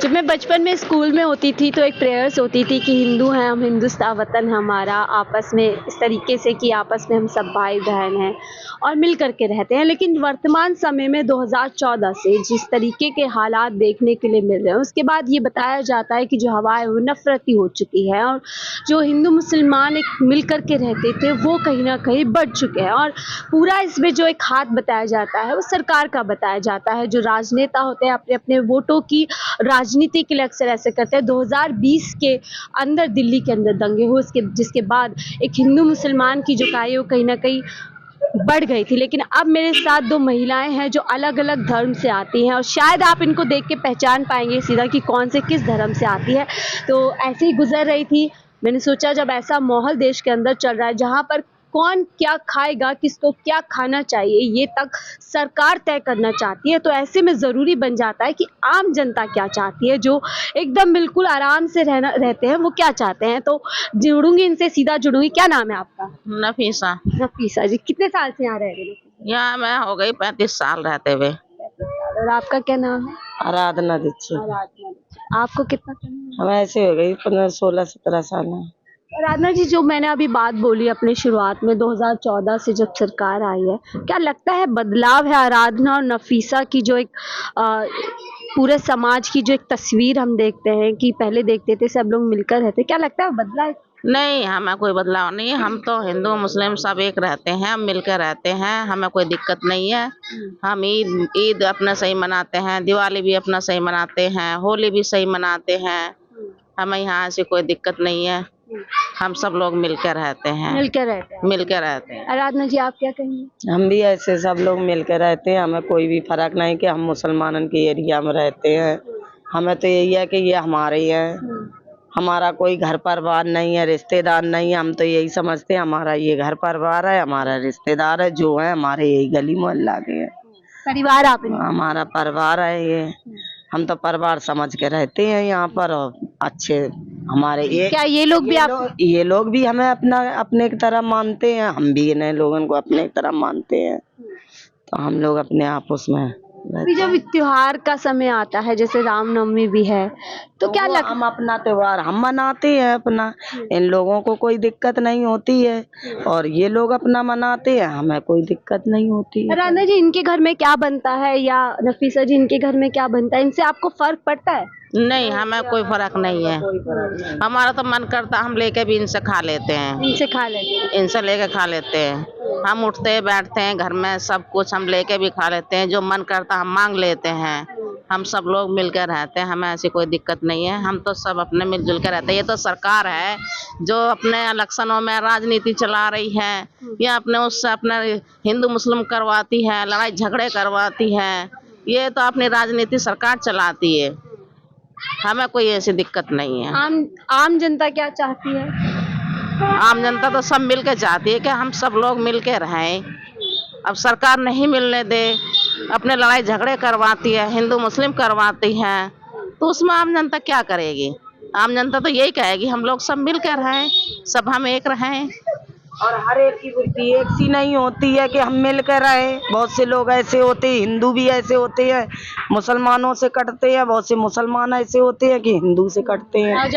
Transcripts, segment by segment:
जब मैं बचपन में स्कूल में होती थी तो एक प्रेयर्स होती थी कि हिंदू हैं हम, हिंदुस्तान वतन हमारा, आपस में इस तरीके से कि आपस में हम सब भाई बहन हैं और मिल कर के रहते हैं। लेकिन वर्तमान समय में 2014 से जिस तरीके के हालात देखने के लिए मिल रहे हैं, उसके बाद ये बताया जाता है कि जो हवा है वो नफरती हो चुकी है और जो हिंदू मुसलमान एक मिल कर के रहते थे वो कहीं ना कहीं बढ़ चुके हैं। और पूरा इसमें जो एक हाथ बताया जाता है वो सरकार का बताया जाता है। जो राजनेता होते हैं अपने अपने वोटों की राजनीति के लिए अक्सर ऐसे करते हैं। 2020 के अंदर दिल्ली के अंदर दंगे हुए, जिसके बाद एक हिंदू मुसलमान की जो है वो कहीं ना कहीं बढ़ गई थी। लेकिन अब मेरे साथ दो महिलाएं हैं जो अलग अलग धर्म से आती हैं और शायद आप इनको देख के पहचान पाएंगे सीधा कि कौन से किस धर्म से आती है। तो ऐसे ही गुजर रही थी, मैंने सोचा जब ऐसा माहौल देश के अंदर चल रहा है जहां पर कौन क्या खाएगा, किसको क्या खाना चाहिए, ये तक सरकार तय करना चाहती है, तो ऐसे में ज़रूरी बन जाता है कि आम जनता क्या चाहती है, जो एकदम बिल्कुल आराम से रहते हैं, वो क्या चाहते हैं। तो जुड़ूंगी इनसे, सीधा जुड़ूंगी। क्या नाम है आपका? नफीसा। नफीसा जी, कितने साल से यहाँ रह रहे हैं? यहाँ मैं हो गई 35 साल रहते हुए। और आपका क्या नाम है? आराधना दीक्षित। आराधना। आपको कितना टाइम? हमें ऐसे हो गई 16-17 साल है। आराधना जी, जो मैंने अभी बात बोली अपने शुरुआत में 2014 से जब सरकार आई है, क्या लगता है बदलाव है आराधना और नफीसा की जो एक पूरे समाज की जो एक तस्वीर हम देखते हैं कि पहले देखते थे सब लोग मिलकर रहते, क्या लगता है बदला है? नहीं, हमें कोई बदलाव नहीं है। हम तो हिंदू मुस्लिम सब एक रहते हैं, मिलकर रहते हैं, हमें कोई दिक्कत नहीं है। हम ईद अपना सही मनाते हैं, दिवाली भी अपना सही मनाते हैं, होली भी सही मनाते हैं। हमें यहाँ ऐसी कोई दिक्कत नहीं है। हम सब लोग मिलकर रहते हैं। मिलकर रहते हैं। आराधना जी, आप क्या कहेंगे? हम भी ऐसे सब लोग मिलकर रहते हैं, हमें कोई भी फर्क नहीं कि हम मुसलमानों के एरिया में रहते हैं। हमें तो यही है कि ये हमारे ही है, हमारा कोई घर परिवार नहीं है, रिश्तेदार नहीं है। हम तो यही समझते हैं हमारा ये घर परिवार है, हमारा रिश्तेदार है, जो है हमारे यही गली मोहल्ला के है। परिवार आप? हमारा परिवार है ये, हम तो परिवार समझ के रहते हैं यहाँ पर। और अच्छे हमारे ये क्या ये लोग भी ये लोग भी हमें अपने की तरह मानते हैं, हम भी इन्हें लोगों को अपने की तरह मानते हैं। तो हम लोग अपने आपस में अभी जब त्योहार का समय आता है, जैसे रामनवमी भी है, तो क्या लगता है? हम अपना त्योहार हम मनाते हैं अपना, इन लोगों को कोई दिक्कत नहीं होती है और ये लोग अपना मनाते हैं, हमें कोई दिक्कत नहीं होती है। राना जी, इनके घर में क्या बनता है या नफीसा जी इनके घर में क्या बनता है, इनसे आपको फर्क पड़ता है? नहीं, हमें कोई फर्क नहीं है। हमारा तो मन करता हम लेके भी इनसे खा लेते हैं। इनसे खा लेते हैं? इनसे लेके खा लेते हैं। हम उठते बैठते हैं घर में, सब कुछ हम लेके भी खा लेते हैं, जो मन करता हम मांग लेते हैं। हम सब लोग मिलकर रहते हैं, हमें ऐसी कोई दिक्कत नहीं है। हम तो सब अपने मिलजुल कर रहते हैं। ये तो सरकार है जो अपने इलेक्शनों में राजनीति चला रही है, या अपने उससे अपने हिंदू मुस्लिम करवाती है, लड़ाई झगड़े करवाती है। ये तो अपनी राजनीति सरकार चलाती है, हमें कोई ऐसी दिक्कत नहीं है। आम जनता क्या चाहती है? आम जनता तो सब मिल के चाहती है कि हम सब लोग मिल के रहें। अब सरकार नहीं मिलने दे, अपने लड़ाई झगड़े करवाती है, हिंदू मुस्लिम करवाती है, तो उसमें आम जनता क्या करेगी? आम जनता तो यही कहेगी हम लोग सब मिल के रहें, सब हम एक रहें। और हर एक की बुद्धि एक सी नहीं होती है कि हम मिल कर रहे। बहुत से लोग ऐसे होते हैं, हिंदू भी ऐसे होते हैं मुसलमानों से कटते हैं, बहुत से मुसलमान ऐसे होते हैं कि हिंदू से कटते हैं, आ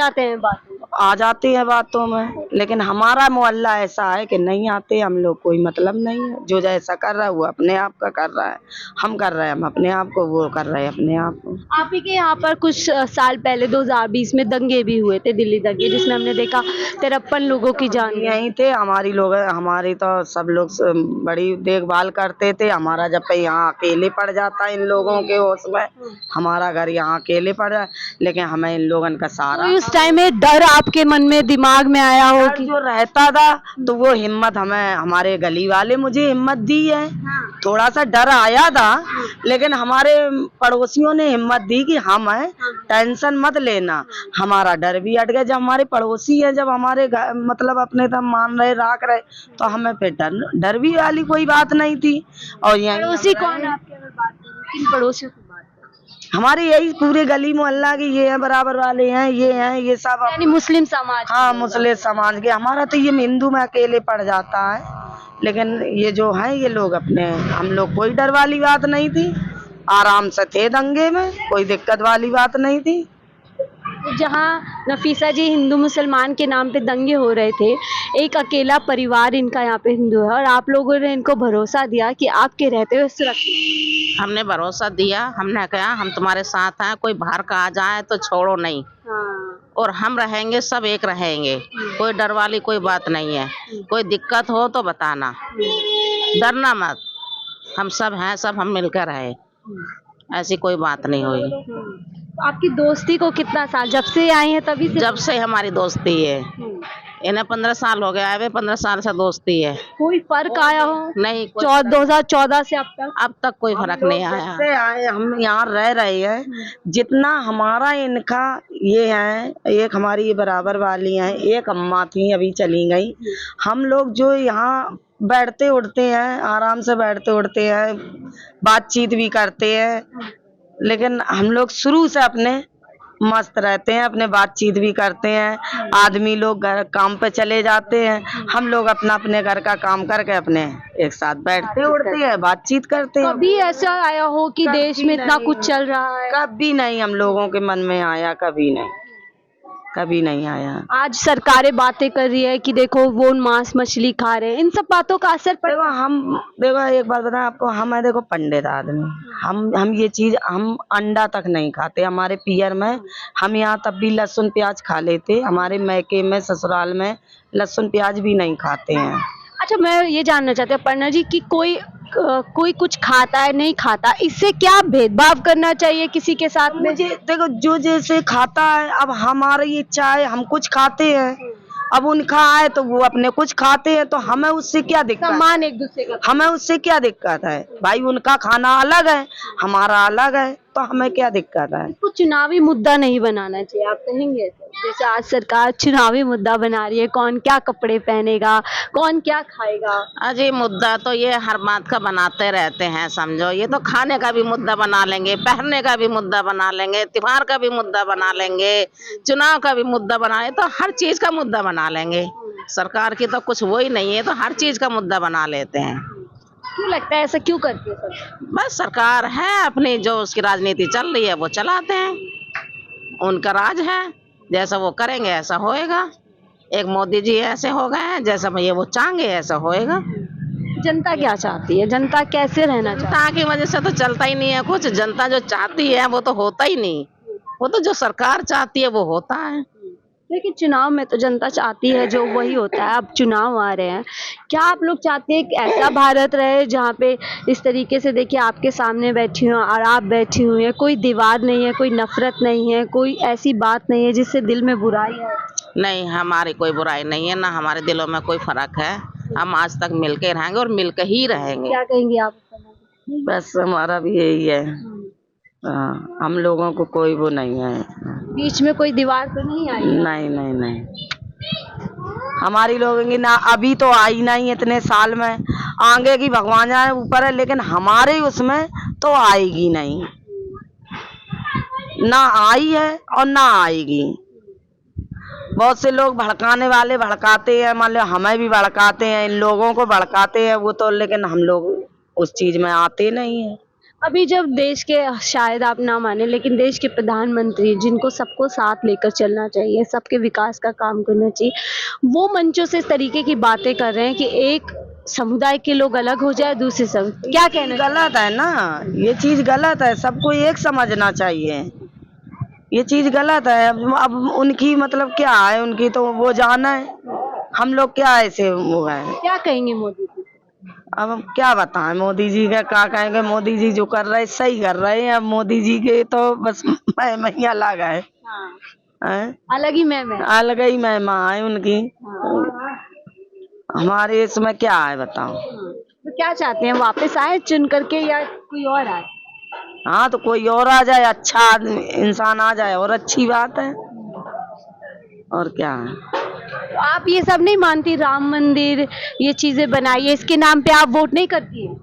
जाते हैं बातों में। लेकिन हमारा मोहल्ला ऐसा है कि नहीं आते हम लोग, कोई मतलब नहीं है। जो जैसा कर रहा है वो अपने आप का कर रहा है, हम कर रहे हैं हम अपने आप को, वो कर रहे हैं अपने आप को। आप ही के यहाँ पर कुछ साल पहले 2020 में दंगे भी हुए थे, दिल्ली दंगे, जिसमें हमने देखा 53 लोगों की जान गई। यहीं थे हमारी लोग, हमारी तो सब लोग बड़ी देखभाल करते थे। हमारा जब यहाँ अकेले पड़ जाता है इन लोगों के होश में, हमारा घर यहाँ अकेले पड़ जाए, लेकिन हमें इन लोगों का सहारा। उस टाइम में डर आपके मन में दिमाग में आया हो कि जो रहता था, तो वो हिम्मत हमें हमारे गली वाले मुझे हिम्मत दी है। थोड़ा सा डर आया था, लेकिन हमारे पड़ोसियों ने हिम्मत दी कि हम हैं, टेंशन मत लेना। हमारा डर भी हट गया। जब हमारे पड़ोसी है, जब हमारे मतलब अपने तब मान रहे राख रहे, तो हमें फिर डर भी वाली कोई बात नहीं थी। और पड़ोसी कौन आपके? अगर बात करें किन पड़ोसियों की बात करें? हमारे यही पूरे गली मोहल्ला के ये हैं, बराबर वाले हैं, ये सब यानी मुस्लिम समाज? हाँ, मुस्लिम समाज के। हमारा तो ये हिंदू में अकेले पड़ जाता है, लेकिन ये जो है ये लोग अपने, हम लोग कोई डर वाली बात नहीं थी, आराम से थे दंगे में, कोई दिक्कत वाली बात नहीं थी। जहाँ नफीसा जी हिंदू मुसलमान के नाम पे दंगे हो रहे थे, एक अकेला परिवार इनका यहाँ पे हिंदू है और आप लोगों ने इनको भरोसा दिया कि आपके रहते हुए सुरक्षित। हमने भरोसा दिया, हमने कहा हम तुम्हारे साथ हैं, कोई बाहर का आ जाए तो छोड़ो नहीं, हाँ। और हम रहेंगे, सब एक रहेंगे, कोई डर वाली कोई बात नहीं है, कोई दिक्कत हो तो बताना, डरना मत, हम सब हैं, सब हम मिलकर रहे, ऐसी कोई बात नहीं हुई। तो आपकी दोस्ती को कितना साल, जब से आई हैं तभी से? जब से हमारी दोस्ती है, इन्हें 15 साल हो गया है, 15 साल से दोस्ती है। कोई फर्क आया हो? नहीं, 2014 से अब तक कोई फर्क नहीं आया। से आए हम यहाँ रह रहे हैं, जितना हमारा इनका ये है, एक हमारी ये बराबर वाली हैं, एक अम्मा थी अभी चली गई, हम लोग जो यहाँ बैठते उठते हैं, आराम से बैठते उठते हैं, बातचीत भी करते हैं, लेकिन हम लोग शुरू से अपने मस्त रहते हैं, अपने बातचीत भी करते हैं। आदमी लोग घर काम पे चले जाते हैं, हम लोग अपना अपने घर का काम करके अपने एक साथ बैठते उठते हैं, बातचीत करते हैं। कभी ऐसा आया हो कि देश में इतना कुछ चल रहा है? कभी नहीं हम लोगों के मन में आया, कभी नहीं, कभी नहीं आया। आज सरकारें बातें कर रही है कि देखो वो मांस मछली खा रहे हैं, इन सब बातों का असर पड़ेगा? देखो एक बात बताएं आपको, हम है देखो पंडित आदमी, हम ये चीज, हम अंडा तक नहीं खाते हमारे पियर में, हम यहाँ तब भी लहसुन प्याज खा लेते, हमारे मैके में ससुराल में लहसुन प्याज भी नहीं खाते हैं। अच्छा, मैं ये जानना चाहती हूँ पर्णा जी कि कोई कुछ खाता है नहीं खाता, इससे क्या भेदभाव करना चाहिए किसी के साथ में? मुझे देखो जो जैसे खाता है, अब हमारी इच्छा है, हम कुछ खाते हैं, अब उनका है तो वो अपने कुछ खाते हैं, तो हमें उससे क्या दिक्कत? सम्मान एक दूसरे का। हमें उससे क्या दिक्कत है भाई? उनका खाना अलग है, हमारा अलग है, तो हमें क्या दिक्कत है? इसको चुनावी मुद्दा नहीं बनाना चाहिए, आप कहेंगे ऐसे? जैसे आज सरकार चुनावी मुद्दा बना रही है, कौन क्या कपड़े पहनेगा, कौन क्या खाएगा। अजी मुद्दा तो ये हर बात का बनाते रहते हैं, समझो, ये तो खाने का भी मुद्दा बना लेंगे, पहनने का भी मुद्दा बना लेंगे, त्योहार का भी मुद्दा बना लेंगे, चुनाव का भी मुद्दा बना लेंगे, तो हर चीज का मुद्दा बना लेंगे। सरकार की तो कुछ वो ही नहीं है, तो हर चीज का मुद्दा बना लेते हैं। क्यों लगता है ऐसा, क्यों करती है सरकार? बस सरकार है अपनी, जो उसकी राजनीति चल रही है वो चलाते हैं, उनका राज है, जैसा वो करेंगे ऐसा होएगा। एक मोदी जी ऐसे हो गए हैं, जैसा भैया वो चाहेंगे ऐसा होएगा। जनता क्या चाहती है, जनता कैसे रहना चाहती जनता की वजह से तो चलता ही नहीं है कुछ, जनता जो चाहती है वो तो होता ही नहीं, वो तो जो सरकार चाहती है वो होता है। लेकिन चुनाव में तो जनता चाहती है जो वही होता है। अब चुनाव आ रहे हैं, क्या आप लोग चाहते हैं कि ऐसा भारत रहे जहाँ पे इस तरीके से, देखिए आपके सामने बैठी हूँ और आप बैठी हुई हैं, कोई दीवार नहीं है, कोई नफरत नहीं है, कोई ऐसी बात नहीं है जिससे दिल में बुराई है? नहीं, हमारी कोई बुराई नहीं है, ना हमारे दिलों में कोई फर्क है, हम आज तक मिलके रहेंगे और मिलकर ही रहेंगे। क्या कहेंगे आप? बस हमारा भी यही है, हम लोगों को कोई वो नहीं है, बीच में कोई दीवार तो नहीं आई? नहीं नहीं नहीं, हमारी लोगों की ना अभी तो आई नहीं, इतने साल में, आगे की भगवान जाने ऊपर है, लेकिन हमारे उसमें तो आएगी नहीं, ना आई है और ना आएगी। बहुत से लोग भड़काने वाले भड़काते हैं, मान लो हमें भी भड़काते हैं, इन लोगों को भड़काते हैं वो तो, लेकिन हम लोग उस चीज में आते नहीं है। अभी जब देश के, शायद आप ना माने लेकिन देश के प्रधानमंत्री, जिनको सबको साथ लेकर चलना चाहिए, सबके विकास का काम करना चाहिए, वो मंचों से इस तरीके की बातें कर रहे हैं कि एक समुदाय के लोग अलग हो जाए दूसरे सब, क्या कहना? गलत है ना, ये चीज गलत है, सबको एक समझना चाहिए, ये चीज गलत है। अब उनकी मतलब क्या है, उनकी तो वो जाना है, हम लोग क्या ऐसे वो है। क्या कहेंगे मोदी जी? अब हम क्या बताएं मोदी जी का, क्या कहेंगे? मोदी जी जो कर रहे हैं सही कर रहे हैं, अब मोदी जी के तो बस मैया लगा है, अलग ही मैं अलग ही महिमा है उनकी, हमारे इसमें क्या है बताओ? तो क्या चाहते हैं, वापस आए चुन करके या कोई और आए? हाँ तो कोई और आ जाए, अच्छा इंसान आ जाए और अच्छी बात है, और क्या है। तो आप ये सब नहीं मानती, राम मंदिर ये चीजें बनाई है, इसके नाम पे आप वोट नहीं करती है?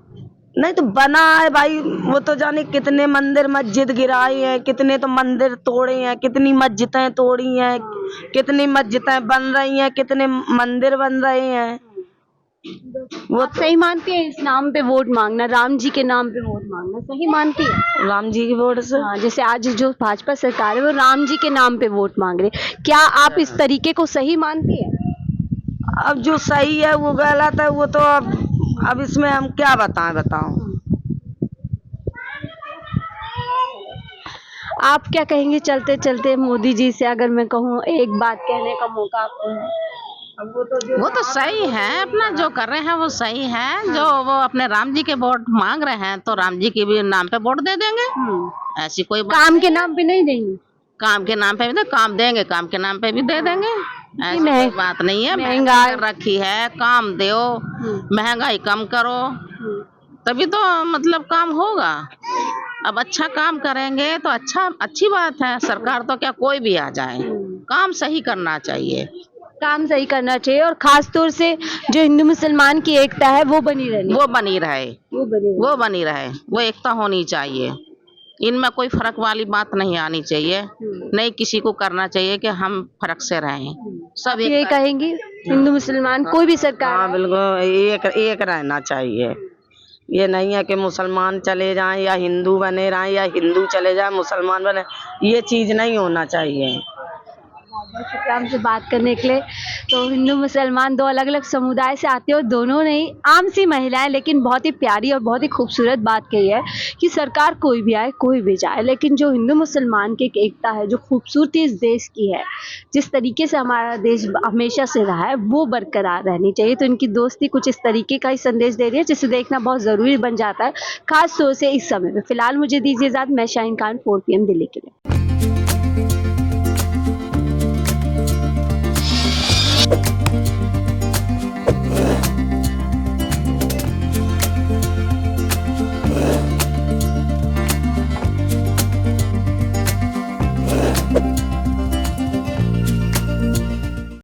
नहीं तो बना है भाई, वो तो जाने कितने मंदिर मस्जिद गिराई हैं, कितने तो मंदिर तोड़े हैं, कितनी मस्जिदें तोड़ी हैं, कितनी मस्जिदें बन रही हैं, कितने मंदिर बन रहे हैं, वो आप सही मानती है इस नाम पे वोट मांगना, राम जी के नाम पे वोट मांगना सही मानती है? राम जी की वोट से हाँ, जैसे आज जो भाजपा सरकार है वो राम जी के नाम पे वोट मांग रहे, क्या आप इस तरीके को सही मानती है? अब जो सही है वो गलत है, वो तो अब इसमें हम क्या बताओ। आप क्या कहेंगे चलते चलते मोदी जी से, अगर मैं कहूँ एक बात कहने का मौका आपको है? वो तो सही है, अपना जो कर रहे हैं वो सही है। जो वो अपने राम जी के वोट मांग रहे हैं तो राम जी के भी नाम पे वोट दे देंगे। ऐसी कोई बात, काम के नाम पे नहीं देंगे? काम के नाम पे भी तो काम देंगे, काम के नाम पे भी दे देंगे। ऐसी कोई बात नहीं है। महंगाई कर रखी है, काम दो, महंगाई कम करो, तभी तो मतलब काम होगा। अब अच्छा काम करेंगे तो अच्छी बात है। सरकार तो क्या कोई भी आ जाए, काम सही करना चाहिए। काम सही करना चाहिए, और खास तौर से जो हिंदू मुसलमान की एकता है वो बनी रहनी, वो बनी रहे, वो बनी वो बनी रहे, वो एकता होनी चाहिए। इनमें कोई फर्क वाली बात नहीं आनी चाहिए। नहीं किसी को करना चाहिए कि हम फर्क से रहें। सब ये एक कहेंगी हिंदू मुसलमान कोई भी सरकार हाँ आए, बिल्कुल एक रहना चाहिए। ये नहीं है कि मुसलमान चले जाएं या हिंदू बने रहें या हिंदू चले जाएं मुसलमान बने, ये चीज नहीं होना चाहिए। बहुत शुक्रिया हमसे बात करने के लिए। तो हिंदू मुसलमान दो अलग अलग समुदाय से आते हैं और दोनों ने ही आम सी महिलाएं, लेकिन बहुत ही प्यारी और बहुत ही खूबसूरत बात कही है कि सरकार कोई भी आए कोई भी जाए, लेकिन जो हिंदू मुसलमान की एक एकता है, जो खूबसूरती इस देश की है, जिस तरीके से हमारा देश हमेशा से रहा है, वो बरकरार रहनी चाहिए। तो इनकी दोस्ती कुछ इस तरीके का ही संदेश दे रही है जिसे देखना बहुत ज़रूरी बन जाता है, खास तौर से इस समय में। फिलहाल मुझे दीजिए इजाज़त, मैं शाहीन खान, 4 PM दिल्ली के लिए।